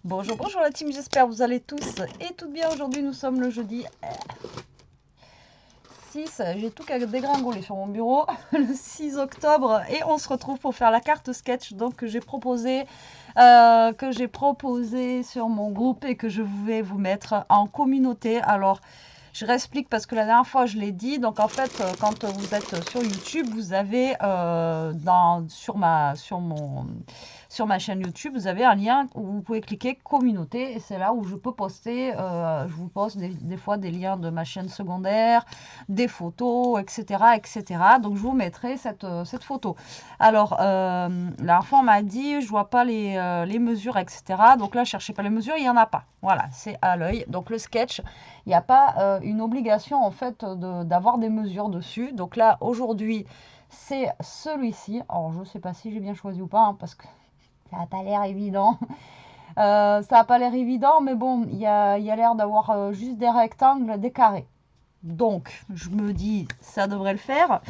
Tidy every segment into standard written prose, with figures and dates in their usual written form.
Bonjour, bonjour la team, j'espère que vous allez tous et toutes bien. Aujourd'hui, nous sommes le jeudi 6. J'ai tout dégringolé sur mon bureau, le 6 octobre, et on se retrouve pour faire la carte sketch donc, que j'ai proposé sur mon groupe et que je vais vous mettre en communauté. Alors, je réexplique parce que la dernière fois je l'ai dit. Donc en fait, quand vous êtes sur YouTube, vous avez sur ma chaîne YouTube, vous avez un lien où vous pouvez cliquer communauté et c'est là où je peux poster. Je vous poste des fois des liens de ma chaîne secondaire, des photos, etc., etc. Donc je vous mettrai cette photo. Alors la dernière fois on m'a dit je vois pas les mesures, etc. Donc là, cherchez pas les mesures, il y en a pas. Voilà, c'est à l'œil. Donc le sketch, il n'y a pas une obligation en fait d'avoir des mesures dessus. Donc là aujourd'hui c'est celui-ci. Alors je ne sais pas si j'ai bien choisi ou pas hein, parce que ça n'a pas l'air évident. Ça n'a pas l'air évident, mais bon, il y a l'air d'avoir juste des rectangles, des carrés. Donc je me dis ça devrait le faire.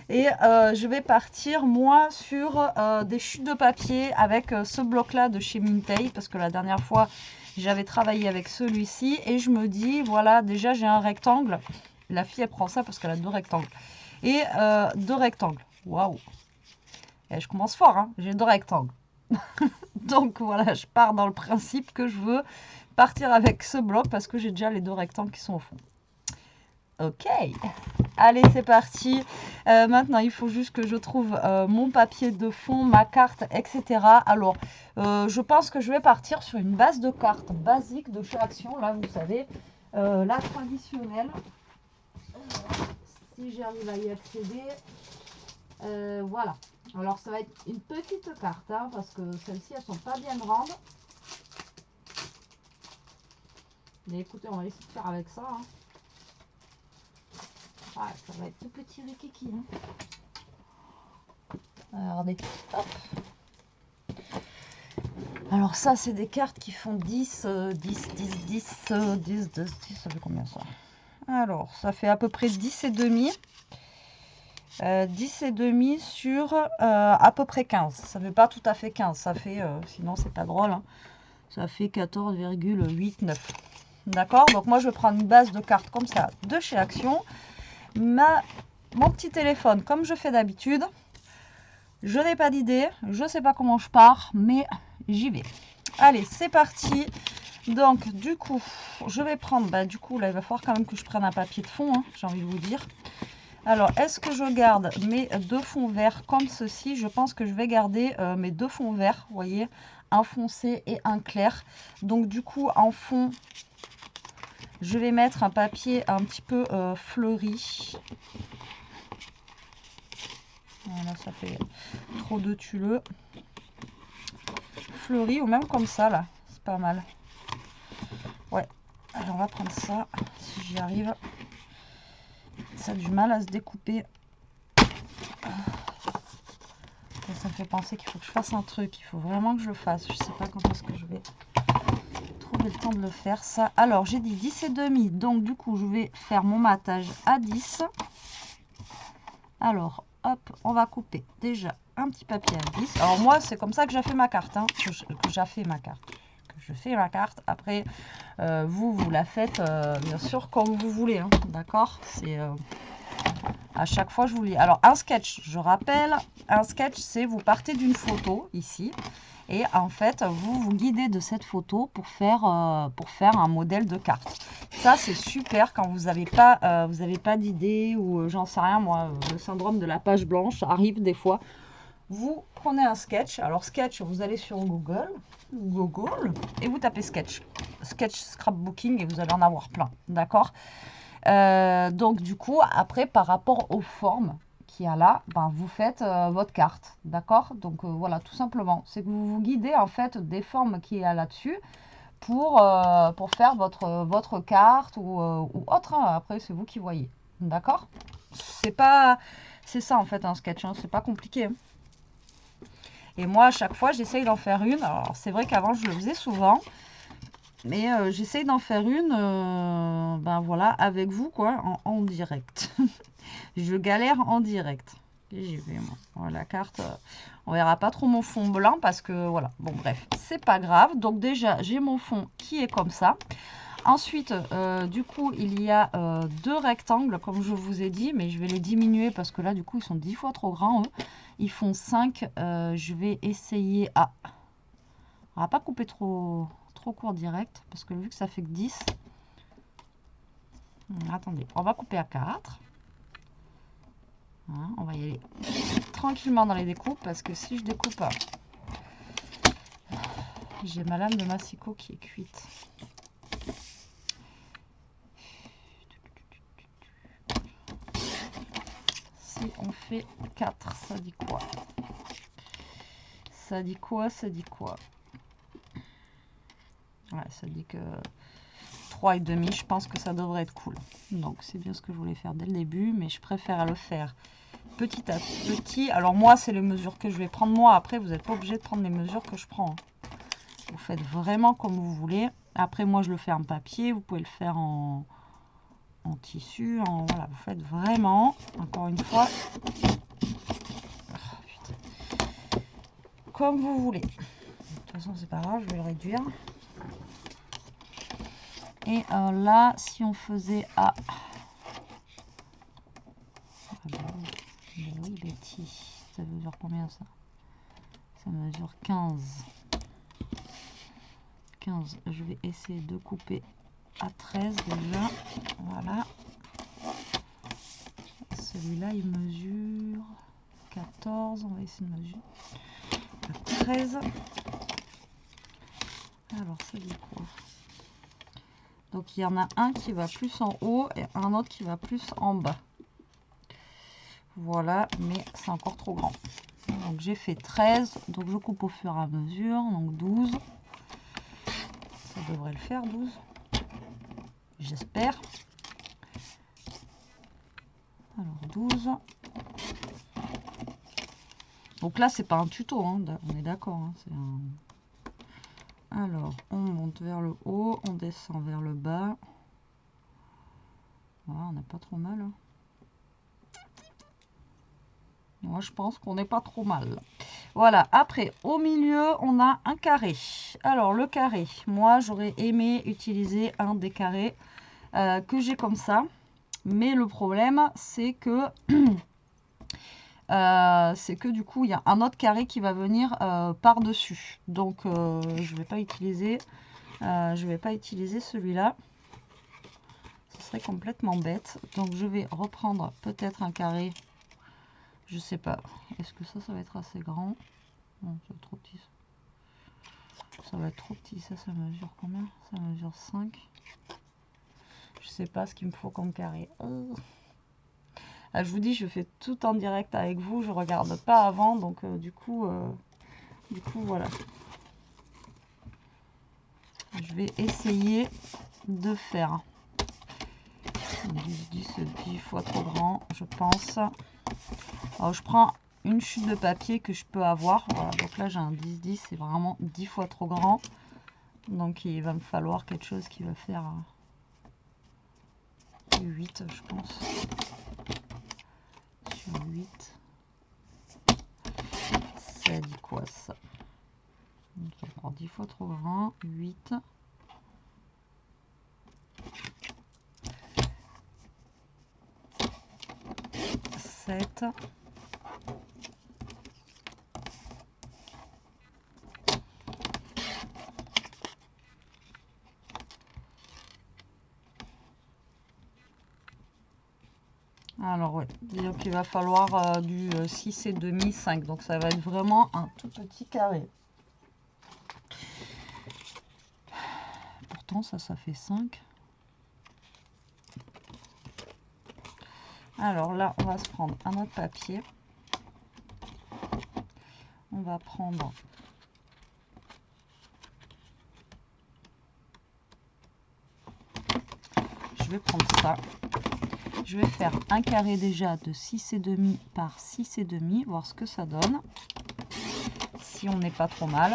Et je vais partir moi sur des chutes de papier avec ce bloc là de chez Mintei parce que la dernière fois j'avais travaillé avec celui-ci et je me dis voilà, déjà j'ai un rectangle. La fille elle prend ça parce qu'elle a deux rectangles et deux rectangles. Waouh, et je commence fort hein, j'ai deux rectangles. Donc voilà, je pars dans le principe que je veux partir avec ce bloc parce que j'ai déjà les deux rectangles qui sont au fond. Ok, allez c'est parti. Maintenant il faut juste que je trouve mon papier de fond, ma carte, etc. Alors je pense que je vais partir sur une base de cartes basique de chez Action. Là vous savez, la traditionnelle. Si j'arrive à y accéder. Voilà. Alors ça va être une petite carte hein, parce que celles-ci elles sont pas bien grandes. Mais écoutez, on va essayer de faire avec ça. Hein. Ah, ça va être tout petit rikiki. Hein. Regardez. Hop. Alors ça, c'est des cartes qui font 10, 10, 10, 10, 10, 10, 10, ça fait combien ça? Alors, ça fait à peu près 10 et demi. 10 et demi sur à peu près 15. Ça fait pas tout à fait 15, ça fait, sinon c'est pas drôle, hein. Ça fait 14,89. D'accord? Donc moi, je vais prendre une base de cartes comme ça de chez Action. Mon petit téléphone, comme je fais d'habitude. Je n'ai pas d'idée, je ne sais pas comment je pars, mais j'y vais. Allez, c'est parti. Donc, du coup, je vais prendre, du coup, là, il va falloir quand même que je prenne un papier de fond, hein, j'ai envie de vous dire. Alors, est-ce que je garde mes deux fonds verts comme ceci? Je pense que je vais garder mes deux fonds verts, vous voyez, un foncé et un clair. Donc, du coup, en fond, je vais mettre un papier un petit peu fleuri. Voilà, ça fait trop de tulle. Fleuri ou même comme ça, là. C'est pas mal. Ouais. Alors, on va prendre ça, si j'y arrive. Ça a du mal à se découper. Et ça me fait penser qu'il faut que je fasse un truc. Il faut vraiment que je le fasse. Je sais pas quand est-ce que je vais trouver le temps de le faire, ça. Alors, j'ai dit 10 et demi. Donc, du coup, je vais faire mon matage à 10. Alors, hop, on va couper déjà un petit papier à 10. Alors moi, c'est comme ça que j'ai fait ma carte. Hein, que j'ai fait ma carte. Que je fais ma carte. Après, vous la faites, bien sûr, comme vous voulez. Hein, d'accord? C'est... à chaque fois, je vous lis. Alors, un sketch, je rappelle, un sketch, c'est vous partez d'une photo, ici. Et en fait, vous vous guidez de cette photo pour faire un modèle de carte. Ça, c'est super quand vous n'avez pas d'idée ou j'en sais rien, moi, le syndrome de la page blanche arrive des fois. Vous prenez un sketch. Alors, sketch, vous allez sur Google et vous tapez sketch. Sketch scrapbooking et vous allez en avoir plein. D'accord? Donc, du coup, après, par rapport aux formes qu'il y a là, vous faites votre carte, d'accord? Donc voilà, tout simplement, c'est que vous vous guidez en fait des formes qu'il y a là-dessus pour faire votre carte ou autre, hein. Après, c'est vous qui voyez, d'accord? C'est ça en fait un sketch, hein, c'est pas compliqué. Hein. Et moi, à chaque fois, j'essaye d'en faire une. Alors, c'est vrai qu'avant, je le faisais souvent. Mais j'essaye d'en faire une, voilà, avec vous, quoi, en direct. Je galère en direct. Et j'y vais, moi. Voilà, la carte, On verra pas trop mon fond blanc parce que voilà, bon bref, c'est pas grave. Donc déjà, j'ai mon fond qui est comme ça. Ensuite, du coup, il y a deux rectangles, comme je vous ai dit, mais je vais les diminuer parce que là, du coup, ils sont 10 fois trop grands, eux. Ils font 5. Je vais essayer à... On va pas couper trop court direct, parce que vu que ça fait que 10... Attendez, on va couper à 4. Hein, on va y aller tranquillement dans les découpes, parce que si je découpe... J'ai ma lame de massicot qui est cuite. Si on fait 4, ça dit quoi? Ça dit quoi? Ça dit quoi? Ouais, ça dit que 3,5, je pense que ça devrait être cool. Donc c'est bien ce que je voulais faire dès le début, mais je préfère le faire petit à petit. Alors moi, c'est les mesures que je vais prendre moi. Après, vous n'êtes pas obligé de prendre les mesures que je prends. Vous faites vraiment comme vous voulez. Après, moi, je le fais en papier. Vous pouvez le faire en tissu. Voilà, vous faites vraiment, encore une fois, comme vous voulez. De toute façon, c'est pas grave, je vais le réduire. Et là, si on faisait à... Oui, Betty, ça mesure combien ça? Ça mesure 15. 15. Je vais essayer de couper à 13 déjà. Voilà. Celui-là, il mesure 14. On va essayer de mesurer à 13. Alors, ça dit quoi? Donc, il y en a un qui va plus en haut et un autre qui va plus en bas. Voilà, mais c'est encore trop grand. Donc, j'ai fait 13. Donc, je coupe au fur et à mesure. Donc, 12. Ça devrait le faire, 12. J'espère. Alors, 12. Donc là, c'est pas un tuto, hein, on est d'accord. Hein, alors, on monte vers le haut, on descend vers le bas. Voilà, on n'est pas trop mal. Hein. Moi, je pense qu'on n'est pas trop mal. Voilà, après, au milieu, on a un carré. Alors, le carré, moi, j'aurais aimé utiliser un des carrés que j'ai comme ça. Mais le problème, c'est que... du coup, il y a un autre carré qui va venir par-dessus. Donc, je ne vais pas utiliser, celui-là. Ce serait complètement bête. Donc, je vais reprendre peut-être un carré. Je sais pas. Est-ce que ça va être assez grand? Non, c'est trop petit. Ça va être trop petit. Ça mesure combien? Ça mesure 5. Je sais pas ce qu'il me faut comme carré. Je vous dis, je fais tout en direct avec vous. Je regarde pas avant. Donc, du coup, voilà. Je vais essayer de faire 10 fois trop grand, je pense. Alors, je prends une chute de papier que je peux avoir. Voilà, donc là, j'ai un 10-10, c'est vraiment 10 fois trop grand. Donc, il va me falloir quelque chose qui va faire 8, je pense. Sur 8. Ça dit quoi, ça? Donc, je prends 10 fois trop grand. 8. 7. Alors ouais, donc il va falloir du 6,5, 5. Donc ça va être vraiment un tout petit carré. Pourtant ça fait 5. Alors là, on va se prendre un autre papier. On va prendre... Je vais prendre ça. Je vais faire un carré déjà de 6,5 par 6,5, voir ce que ça donne. Si on n'est pas trop mal.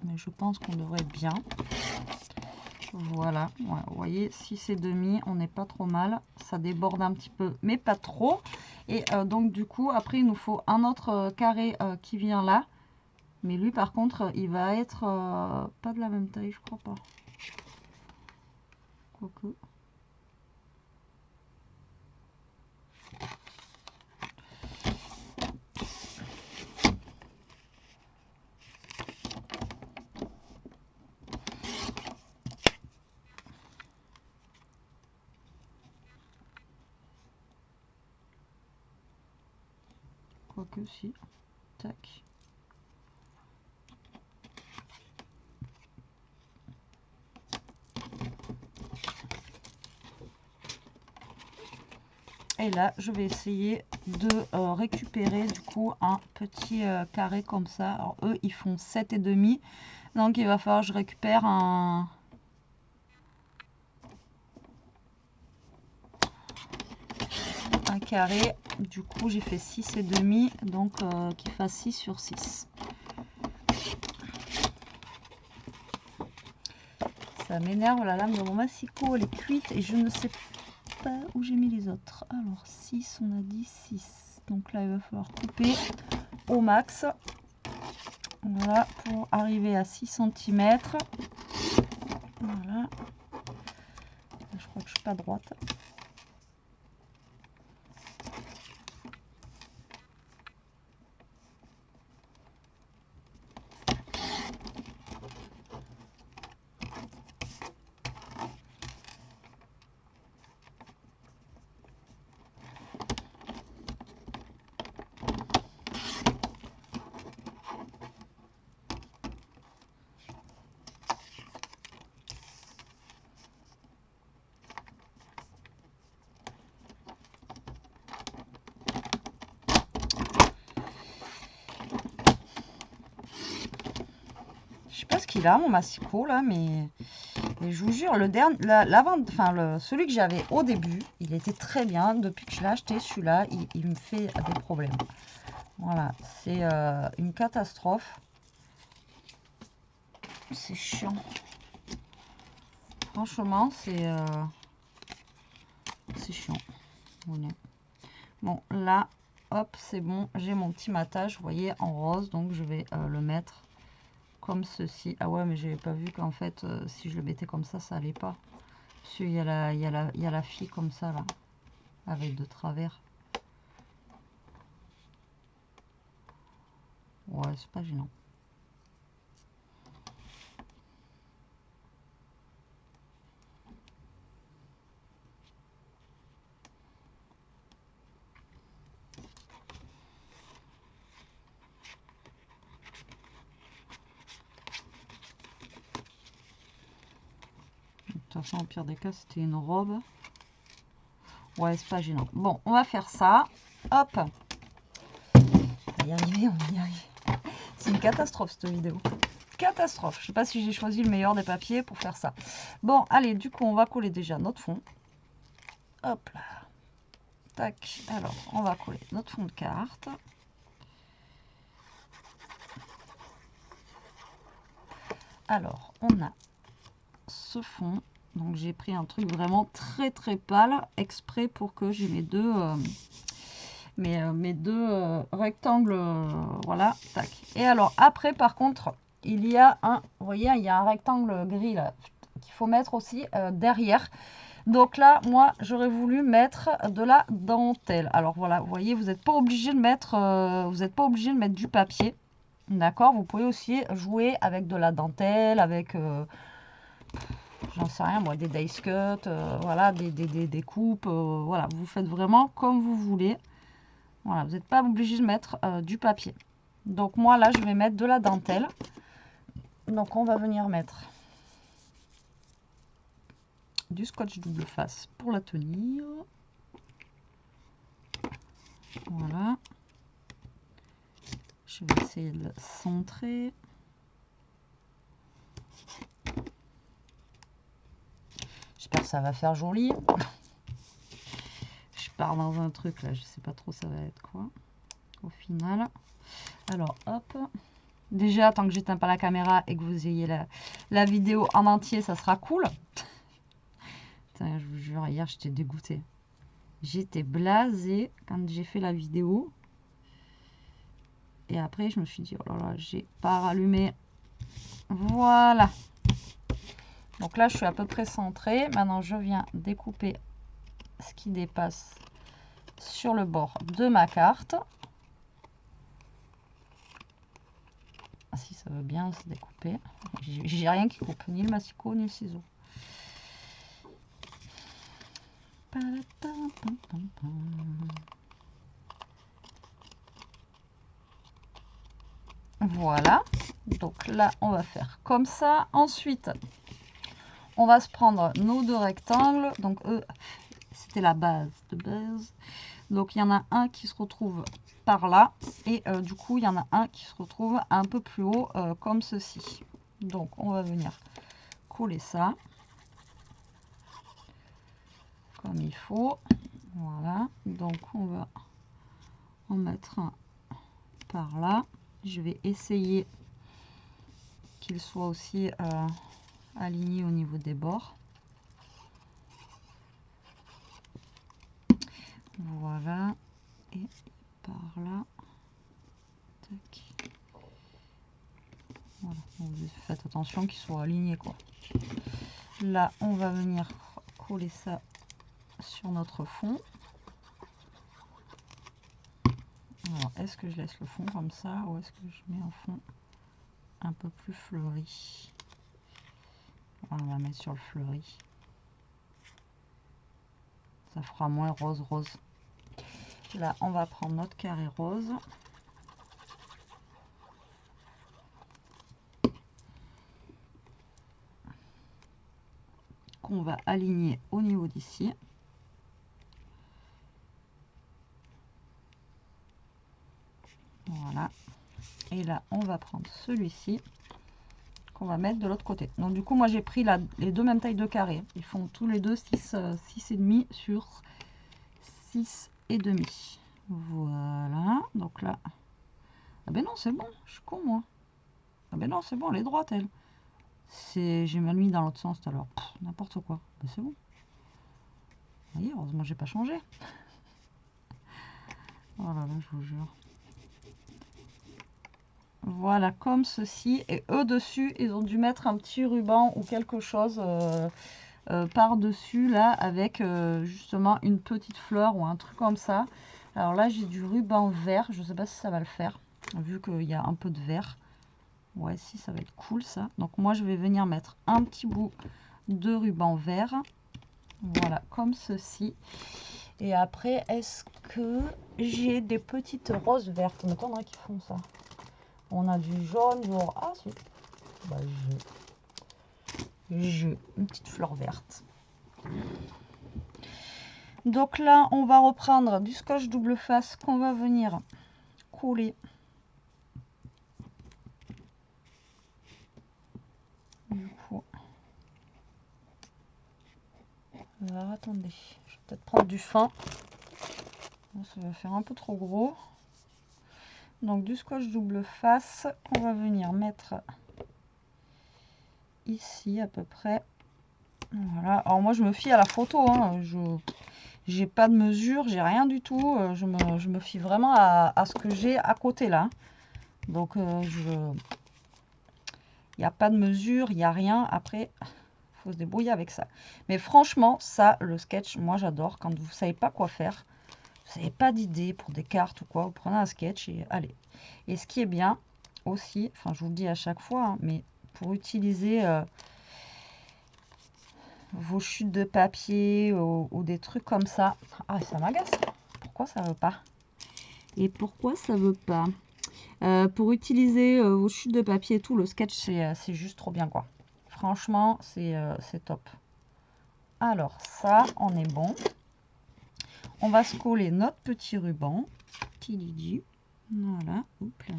Mais je pense qu'on devrait être bien. Voilà, ouais, vous voyez, 6,5, on n'est pas trop mal. ça déborde un petit peu, mais pas trop. Et donc du coup, après, il nous faut un autre carré qui vient là. Mais lui, par contre, il va être pas de la même taille, je crois pas. Quoique. Quoique, si. Tac. Et là, je vais essayer de récupérer du coup un petit carré comme ça. Alors eux, ils font 7,5. Donc il va falloir que je récupère un carré. Du coup, j'ai fait 6,5. Donc qu'il fasse 6 sur 6. Ça m'énerve, la lame de mon massicot, elle est cuite et je ne sais pas où j'ai mis les autres. Alors 6, on a dit 6. Donc là, il va falloir couper au max. Voilà, pour arriver à 6 cm. Voilà. Je crois que je suis pas droite. Je sais pas ce qu'il a, mon massicot là, mais je vous jure, le dernier, celui que j'avais au début, il était très bien. Depuis que je l'ai acheté, celui-là, il me fait des problèmes. Voilà, c'est une catastrophe. C'est chiant. Franchement, c'est chiant. Voilà. Bon, là, hop, c'est bon. J'ai mon petit matage, vous voyez, en rose. Donc, je vais le mettre comme ceci. Ah ouais, mais j'avais pas vu qu'en fait, si je le mettais comme ça allait pas. Parce qu'il y a la fille comme ça, là, avec de travers. Ouais, c'est pas gênant. De toute façon, au pire des cas, c'était une robe. Ouais, c'est pas gênant. Bon, on va faire ça. Hop. On va y arriver, on va y arriver. C'est une catastrophe, cette vidéo. Catastrophe. Je sais pas si j'ai choisi le meilleur des papiers pour faire ça. Bon, allez, du coup, on va coller déjà notre fond. Hop là. Tac. Alors, on va coller notre fond de carte. Alors, on a ce fond. Donc, j'ai pris un truc vraiment très très pâle, exprès pour que j'ai mes deux, mes deux rectangles. Voilà, tac. Et alors, après, par contre, il y a un, vous voyez, il y a un rectangle gris là, qu'il faut mettre aussi derrière. Donc là, moi, j'aurais voulu mettre de la dentelle. Alors voilà, vous voyez, vous n'êtes pas obligé de mettre, du papier. D'accord, vous pouvez aussi jouer avec de la dentelle, avec, j'en sais rien moi, des dice cut, voilà, des coupes, voilà, vous faites vraiment comme vous voulez. Voilà, vous n'êtes pas obligé de mettre du papier. Donc moi là, je vais mettre de la dentelle. Donc on va venir mettre du scotch double face pour la tenir. Voilà. Je vais essayer de le centrer. J'espère que ça va faire joli. Je pars dans un truc là, je sais pas trop ça va être quoi au final. Alors hop. Déjà, tant que j'éteins pas la caméra et que vous ayez la vidéo en entier, ça sera cool. Putain, je vous jure, hier j'étais dégoûtée. J'étais blasée quand j'ai fait la vidéo. Et après, je me suis dit, oh là là, j'ai pas rallumé. Voilà. Donc là, je suis à peu près centrée. Maintenant, je viens découper ce qui dépasse sur le bord de ma carte. Si ça veut bien se découper. J'ai rien qui coupe, ni le massicot, ni le ciseau. Voilà. Donc là, on va faire comme ça. Ensuite, on va se prendre nos deux rectangles. Donc eux, c'était la base de base. Donc il y en a un qui se retrouve par là. Et du coup, il y en a un qui se retrouve un peu plus haut, comme ceci. Donc on va venir coller ça. Comme il faut. Voilà. Donc on va en mettre un par là. Je vais essayer qu'il soit aussi aligné au niveau des bords. Voilà. Et par là. Tac. Voilà. Donc, faites attention qu'il soit aligné, quoi. Là, on va venir coller ça sur notre fond. Alors, est-ce que je laisse le fond comme ça ou est-ce que je mets un fond un peu plus fleuri? On va mettre sur le fleuri. Ça fera moins rose rose. Là, on va prendre notre carré rose. Qu'on va aligner au niveau d'ici. Voilà. Et là, on va prendre celui-ci qu'on va mettre de l'autre côté. Donc du coup, moi j'ai pris les deux mêmes tailles de carré. Ils font tous les deux 6,5 sur 6,5. Voilà. Donc là, ah ben non, c'est bon. Je suis con moi. Ah ben non, c'est bon, elle est droite elle. J'ai mal mis dans l'autre sens tout à l'heure. N'importe quoi. Ben, c'est bon. Vous voyez, heureusement j'ai pas changé. Oh là là, je vous jure. Voilà, comme ceci. Et eux dessus, ils ont dû mettre un petit ruban ou quelque chose par-dessus là, avec justement une petite fleur ou un truc comme ça. Alors là, j'ai du ruban vert. Je sais pas si ça va le faire, vu qu'il y a un peu de vert. Ouais, si, ça va être cool ça. Donc moi, je vais venir mettre un petit bout de ruban vert. Voilà, comme ceci. Et après, est-ce que j'ai des petites roses vertes? Il m'étonnerait qu'ils font ça. On a du jaune, du orange. Ah si. Bah, j'ai une petite fleur verte. Donc là, on va reprendre du scotch double face qu'on va venir coller. Du coup. Alors attendez, je vais peut-être prendre du fin. Ça va faire un peu trop gros. Donc du scotch double face qu'on va venir mettre ici à peu près. Voilà. Alors moi je me fie à la photo, hein. J'ai pas de mesure, j'ai rien du tout. Je me fie vraiment à ce que j'ai à côté là. Donc il n'y a pas de mesure, il n'y a rien. Après, il faut se débrouiller avec ça. Mais franchement, ça, le sketch, moi j'adore. Quand vous ne savez pas quoi faire, vous n'avez pas d'idée pour des cartes ou quoi, vous prenez un sketch et allez. Et ce qui est bien aussi, enfin je vous le dis à chaque fois, hein, mais pour utiliser vos chutes de papier ou des trucs comme ça. Ah, ça m'agace. Pourquoi ça veut pas? Et pourquoi ça veut pas? Pour utiliser vos chutes de papier et tout, le sketch c'est juste trop bien quoi. Franchement, c'est top. Alors ça, on est bon. On va se coller notre petit ruban. Tididi. Voilà. Oups là.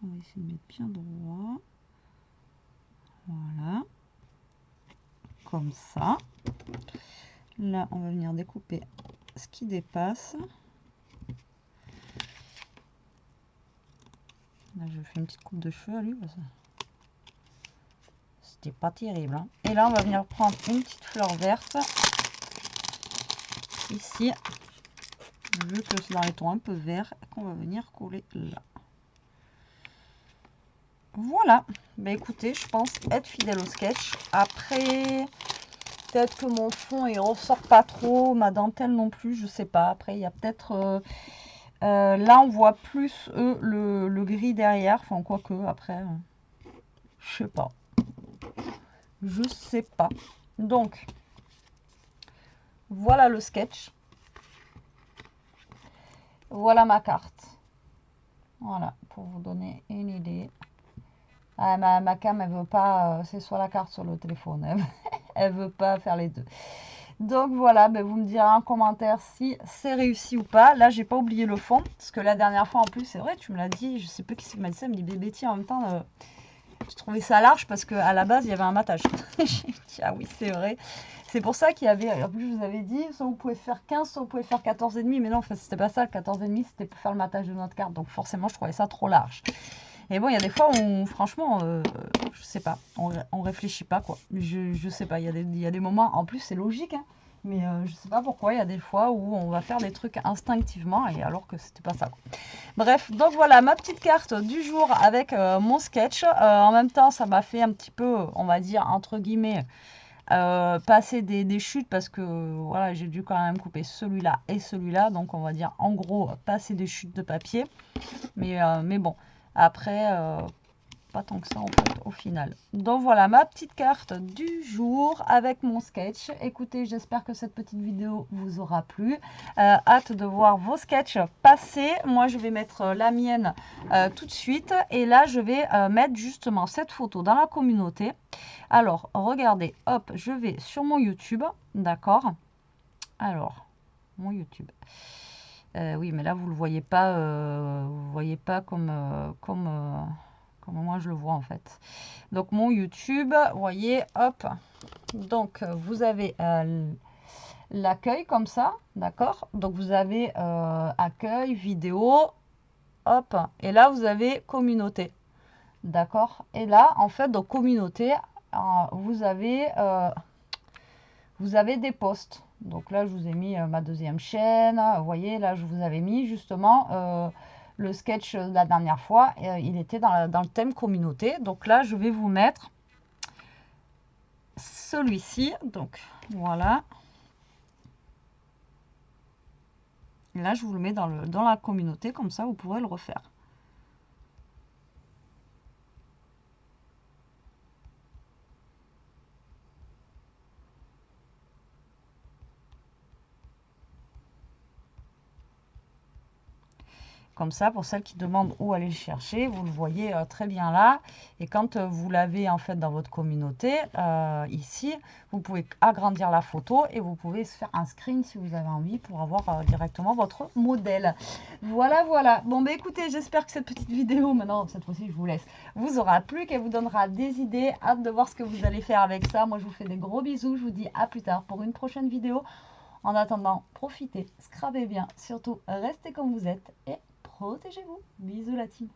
On va essayer de mettre bien droit. Voilà. Comme ça. Là, on va venir découper ce qui dépasse. Là, je fais une petite coupe de cheveux à lui. C'était pas terrible. Hein. Et là, on va venir prendre une petite fleur verte. Ici. vu que c'est dans les tons un peu verts, qu'on va venir coller là. Voilà, bah écoutez, je pense être fidèle au sketch. Après, peut-être que mon fond il ressort pas trop, ma dentelle non plus, je sais pas. Après, il y a peut-être là on voit plus le gris derrière, enfin quoique après, je sais pas. Je sais pas. Donc, voilà le sketch. Voilà ma carte. Voilà, pour vous donner une idée. Ah, ma cam, elle veut pas, c'est soit la carte, soit le téléphone. Elle veut pas faire les deux. Donc voilà, ben vous me direz en commentaire si c'est réussi ou pas. Là, j'ai pas oublié le fond, parce que la dernière fois, en plus, c'est vrai, tu me l'as dit, je sais plus qui m'a dit ça, me dit bébé, tiens, en même temps, j'ai trouvé ça large parce qu'à la base, il y avait un matage. J'ai dit, ah oui, c'est vrai. C'est pour ça qu'il y avait, en plus, je vous avais dit, soit vous pouvez faire 15, soit vous pouvez faire 14,5. Mais non, en fait, c'était pas ça, le 14,5, c'était pour faire le matage de notre carte. Donc forcément, je trouvais ça trop large. Et bon, il y a des fois où, franchement, je sais pas, on réfléchit pas, quoi. Je sais pas, il y a des moments, en plus, c'est logique, hein, mais je sais pas pourquoi, il y a des fois où on va faire des trucs instinctivement, et alors que c'était pas ça, quoi. Bref, donc voilà, ma petite carte du jour avec mon sketch. En même temps, ça m'a fait un petit peu, on va dire, entre guillemets, passer des chutes, parce que, voilà, j'ai dû quand même couper celui-là et celui-là, donc on va dire, en gros, passer des chutes de papier. Mais bon. Après, pas tant que ça en fait au final. Donc voilà ma petite carte du jour avec mon sketch. Écoutez, j'espère que cette petite vidéo vous aura plu. Hâte de voir vos sketchs passer. Moi, je vais mettre la mienne tout de suite. Et là, je vais mettre justement cette photo dans la communauté. Alors, regardez, hop, je vais sur mon YouTube. D'accord. Alors, mon YouTube. Oui, mais là, vous le voyez pas comme moi je le vois en fait. Donc, mon YouTube, vous voyez, hop. Donc, vous avez l'accueil comme ça, d'accord? Donc, vous avez accueil, vidéo, hop. Et là, vous avez communauté, d'accord? Et là, en fait, dans communauté, vous avez des posts. Donc là, je vous ai mis ma deuxième chaîne. Vous voyez, là, je vous avais mis justement le sketch de la dernière fois. Il était dans le thème communauté. Donc là, je vais vous mettre celui-ci. Donc voilà. Là, je vous le mets dans la communauté. Comme ça, vous pourrez le refaire. Comme ça, pour celles qui demandent où aller le chercher, vous le voyez très bien là. Et quand vous l'avez en fait dans votre communauté, ici, vous pouvez agrandir la photo et vous pouvez se faire un screen si vous avez envie pour avoir directement votre modèle. Voilà, voilà. Bon, bah écoutez, j'espère que cette petite vidéo, maintenant, cette fois-ci, je vous laisse, vous aura plu, qu'elle vous donnera des idées. Hâte de voir ce que vous allez faire avec ça. Moi, je vous fais des gros bisous. Je vous dis à plus tard pour une prochaine vidéo. En attendant, profitez, scrabez bien. Surtout, restez comme vous êtes et protégez-vous. Bisous la team.